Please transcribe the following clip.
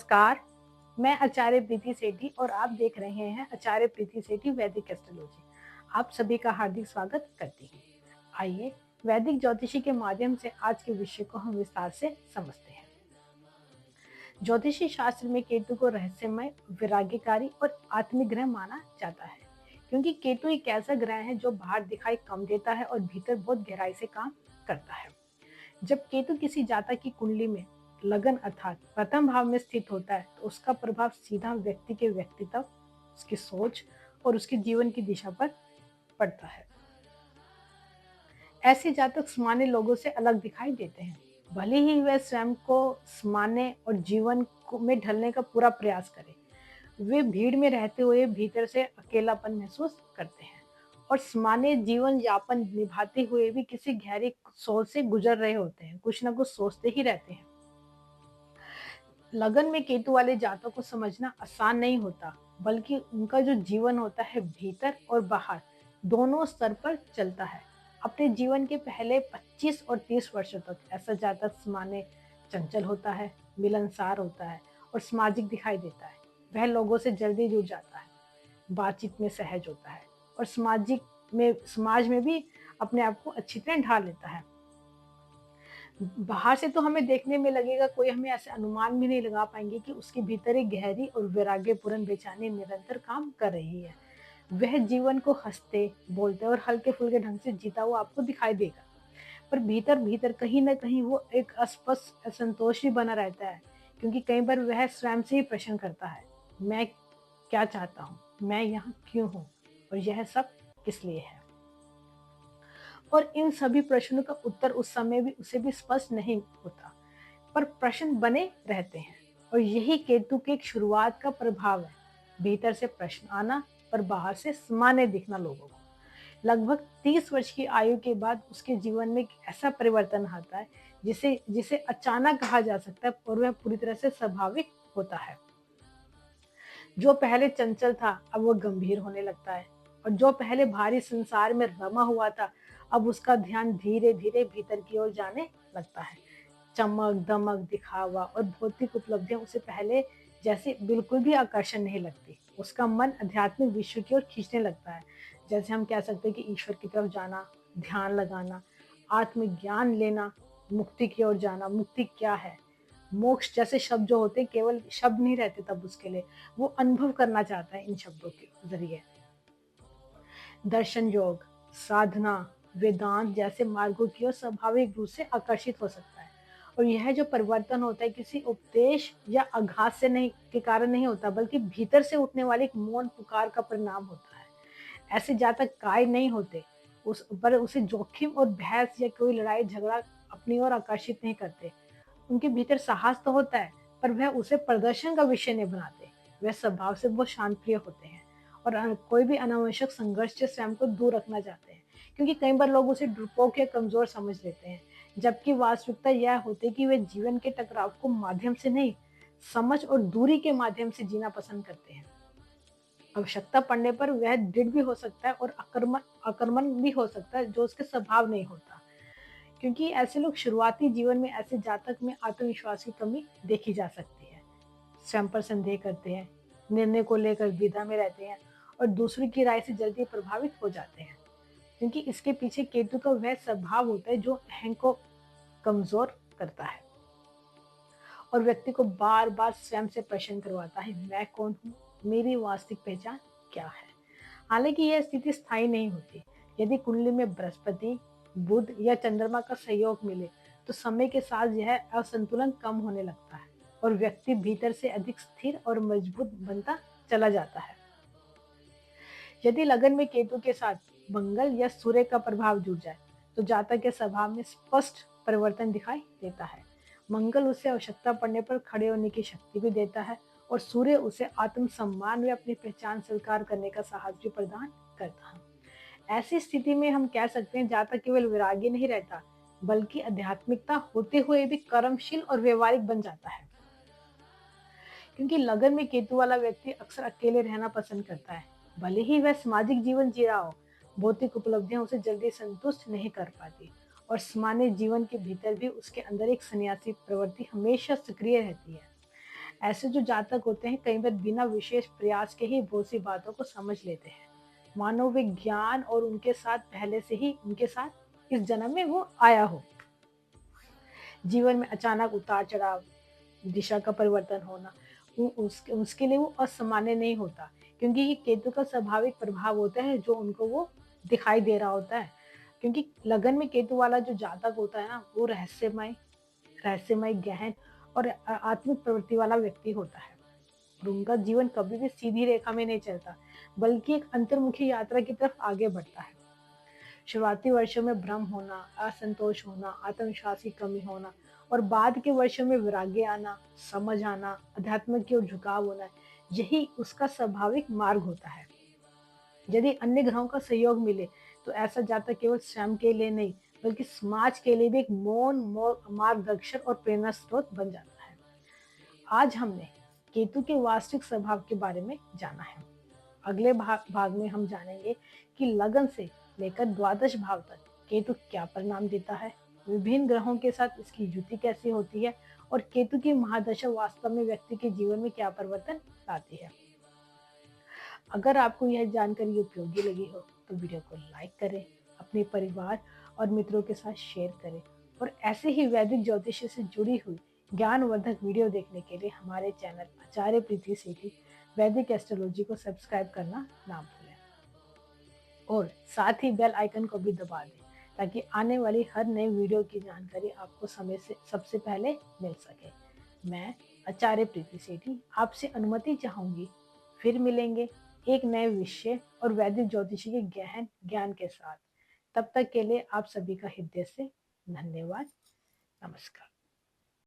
नमस्कार, मैं आचार्य प्रीति सेठी और आप देख रहे हैं आचार्य प्रीति सेठी वैदिक एस्ट्रोलॉजी। आप सभी का हार्दिक स्वागत करती हूँ। आइए वैदिक ज्योतिषी के माध्यम से आज के विषय को हम विस्तार से समझते हैं। ज्योतिषी शास्त्र में केतु को रहस्यमय, वैराग्यकारी और आत्मिक ग्रह माना जाता है, क्योंकि केतु एक ऐसा ग्रह है जो बाहर दिखाई कम देता है और भीतर बहुत गहराई से काम करता है। जब केतु किसी जातक की कुंडली में लगन अर्थात प्रथम भाव में स्थित होता है तो उसका प्रभाव सीधा व्यक्ति के व्यक्तित्व, उसकी सोच और उसके जीवन की दिशा पर पड़ता है। ऐसे जातक सामान्य लोगों से अलग दिखाई देते हैं, भले ही वे स्वयं को सामान्य और में ढलने का पूरा प्रयास करें। वे भीड़ में रहते हुए भीतर से अकेलापन महसूस करते हैं और सामान्य जीवन यापन निभाते हुए भी किसी गहरी सोच से गुजर रहे होते हैं, कुछ ना कुछ सोचते ही रहते हैं। लगन में केतु वाले जातकों को समझना आसान नहीं होता, बल्कि उनका जो जीवन होता है भीतर और बाहर दोनों स्तर पर चलता है। अपने जीवन के पहले 25 और 30 वर्षों तक ऐसा जातक सामान्य चंचल होता है, मिलनसार होता है और सामाजिक दिखाई देता है। वह लोगों से जल्दी जुड़ जाता है, बातचीत में सहज होता है और समाज में भी अपने आप को अच्छी तरह ढाल लेता है। बाहर से तो हमें देखने में लगेगा, कोई हमें ऐसे अनुमान भी नहीं लगा पाएंगे कि उसके भीतर एक गहरी और वैराग्यपूर्ण बेचैनी निरंतर काम कर रही है। वह जीवन को हंसते बोलते और हल्के फुल्के ढंग से जीता हुआ आपको दिखाई देगा, पर भीतर भीतर कहीं ना कहीं वो एक अस्पष्ट असंतोष भी बना रहता है, क्योंकि कई बार वह स्वयं से ही प्रश्न करता है, मैं क्या चाहता हूँ, मैं यहाँ क्यों हूँ और यह सब किस लिए है। और इन सभी प्रश्नों का उत्तर उस समय भी उसे भी स्पष्ट नहीं होता, पर प्रश्न बने रहते हैं। और यही केतु के एक शुरुआत का प्रभाव है, भीतर से प्रश्न आना पर बाहर से सामान्य दिखना लोगों को। लगभग 30 वर्ष की आयु के बाद उसके जीवन में एक ऐसा परिवर्तन आता है जिसे जिसे अचानक कहा जा सकता है और वह पूरी तरह से स्वाभाविक होता है। जो पहले चंचल था अब वो गंभीर होने लगता है, और जो पहले भारी संसार में रमा हुआ था अब उसका ध्यान धीरे धीरे भीतर की ओर जाने लगता है। चमक दमक दिखावा और भौतिक उपलब्धियां उसे पहले जैसे बिल्कुल भी आकर्षण नहीं लगती। उसका मन आध्यात्मिक विश्व की ओर खींचने लगता है। जैसे हम कह सकते हैं कि ईश्वर की तरफ जाना, ध्यान लगाना, आत्मज्ञान लेना, मुक्ति की ओर जाना। मुक्ति क्या है, मोक्ष जैसे शब्द जो होते हैं केवल शब्द नहीं रहते, तब उसके लिए वो अनुभव करना चाहता है इन शब्दों के जरिए। दर्शन योग, साधना, वेदांत जैसे मार्गों की ओर स्वाभाविक रूप से आकर्षित हो सकता है। और यह जो परिवर्तन होता है किसी उपदेश या आघात से नहीं के कारण नहीं होता, बल्कि भीतर से उठने वाली एक मौन पुकार का परिणाम होता है। ऐसे जातक काय नहीं होते, उस पर उसे जोखिम और बहस या कोई लड़ाई झगड़ा अपनी ओर आकर्षित नहीं करते। उनके भीतर साहस तो होता है, पर वह उसे प्रदर्शन का विषय नहीं बनाते। वह स्वभाव से बहुत शांत प्रिय होते हैं और कोई भी अनावश्यक संघर्ष से स्वयं को दूर रखना चाहते हैं, क्योंकि कई बार लोग उसे डरपोक या कमजोर समझ लेते हैं, जबकि वास्तविकता यह होती है कि वे जीवन के टकराव को माध्यम से नहीं, समझ और दूरी के माध्यम से जीना पसंद करते हैं। आवश्यकता पड़ने पर वह दृढ़ भी हो सकता है और आक्रमण भी हो सकता है, जो उसके स्वभाव नहीं होता। क्योंकि ऐसे लोग शुरुआती जीवन में ऐसे जातक में आत्मविश्वास की कमी देखी जा सकती है। स्वयं पर संदेह करते हैं, निर्णय को लेकर द्विधा में रहते हैं और दूसरों की राय से जल्दी प्रभावित हो जाते हैं, क्योंकि इसके पीछे केतु का वह स्वभाव होता है जो अहंकार को कमजोर करता है और व्यक्ति को बार बार स्वयं से प्रश्न करवाता है, मैं कौन हूँ, मेरी वास्तविक पहचान क्या है। हालांकि यह स्थिति स्थायी नहीं होती। यदि कुंडली में बृहस्पति, बुध या चंद्रमा का सहयोग मिले तो समय के साथ यह असंतुलन कम होने लगता है और व्यक्ति भीतर से अधिक स्थिर और मजबूत बनता चला जाता है। यदि लगन में केतु के साथ मंगल या सूर्य का प्रभाव जुड़ जाए तो जातक के स्वभाव में स्पष्ट परिवर्तन दिखाई देता है। मंगल उसे आवश्यकता पड़ने पर खड़े होने की शक्ति भी देता है और सूर्य उसे आत्मसम्मान व अपनी पहचान स्वीकार करने का साहस भी प्रदान करता है। ऐसी स्थिति में हम कह सकते हैं जातक केवल वैरागी नहीं रहता, बल्कि आध्यात्मिकता होते हुए भी कर्मशील और व्यवहारिक बन जाता है। क्योंकि लगन में केतु वाला व्यक्ति अक्सर अकेले रहना पसंद करता है, भले ही वह सामाजिक जीवन जी रहा हो। भौतिक उपलब्धियां उसे जल्दी संतुष्ट नहीं कर पाती और सामान्य जीवन के भीतर भी उसके अंदर एक सन्यासी प्रवृत्ति हमेशा सक्रिय रहती है। ऐसे जो जातक होते हैं कई बार बिना विशेष प्रयास के ही बहुत सी बातों को समझ लेते हैं, मानो वे ज्ञान और उनके साथ पहले से ही उनके साथ इस जन्म में वो आया हो। जीवन में अचानक उतार चढ़ाव, दिशा का परिवर्तन होना उसके लिए वो असामान्य नहीं होता, क्योंकि ये केतु का स्वाभाविक प्रभाव होता है जो उनको वो दिखाई दे रहा होता है। क्योंकि लगन में केतु वाला जो जातक होता है ना, वो रहस्यमय गहन और आत्मिक प्रवृत्ति वाला व्यक्ति होता है। और उनका जीवन कभी भी सीधी रेखा में नहीं चलता, बल्कि एक अंतर्मुखी यात्रा की तरफ आगे बढ़ता है। शुरुआती वर्षों में भ्रम होना, असंतोष होना, आत्मविश्वास की कमी होना और बाद के वर्षों में वैराग्य आना, समझ आना, अध्यात्म की ओर झुकाव होना, यही उसका स्वाभाविक मार्ग होता है। यदि अन्य ग्रहों का सहयोग मिले तो ऐसा जातक केवल स्वयं के लिए नहीं, बल्कि समाज के लिए भी एक मौन मार्गदर्शक और प्रेरणा स्रोत बन जाता है। आज हमने केतु के वास्तविक स्वभाव के बारे में जाना है। अगले भाग में हम जानेंगे कि लगन से लेकर द्वादश भाव तक केतु क्या परिणाम देता है, विभिन्न ग्रहों के साथ इसकी युति कैसी होती है और केतु की महादशा वास्तव में व्यक्ति के जीवन में क्या परिवर्तन लाती है। अगर आपको यह जानकारी उपयोगी लगी हो तो वीडियो को लाइक करें, अपने परिवार और मित्रों के साथ शेयर करें और ऐसे ही वैदिक ज्योतिष से जुड़ी हुई ज्ञानवर्धक वीडियो देखने के लिए हमारे चैनल आचार्य प्रीति सेठी वैदिक एस्ट्रोलॉजी को सब्सक्राइब करना ना भूलें और साथ ही बेल आइकन को भी दबा दें ताकि आने वाली हर नई वीडियो की जानकारी आपको समय से सबसे पहले मिल सके। मैं आचार्य प्रीति सेठी आपसे अनुमति चाहूंगी, फिर मिलेंगे एक नए विषय और वैदिक ज्योतिषी के गहन ज्ञान के साथ। तब तक के लिए आप सभी का हृदय से धन्यवाद। नमस्कार।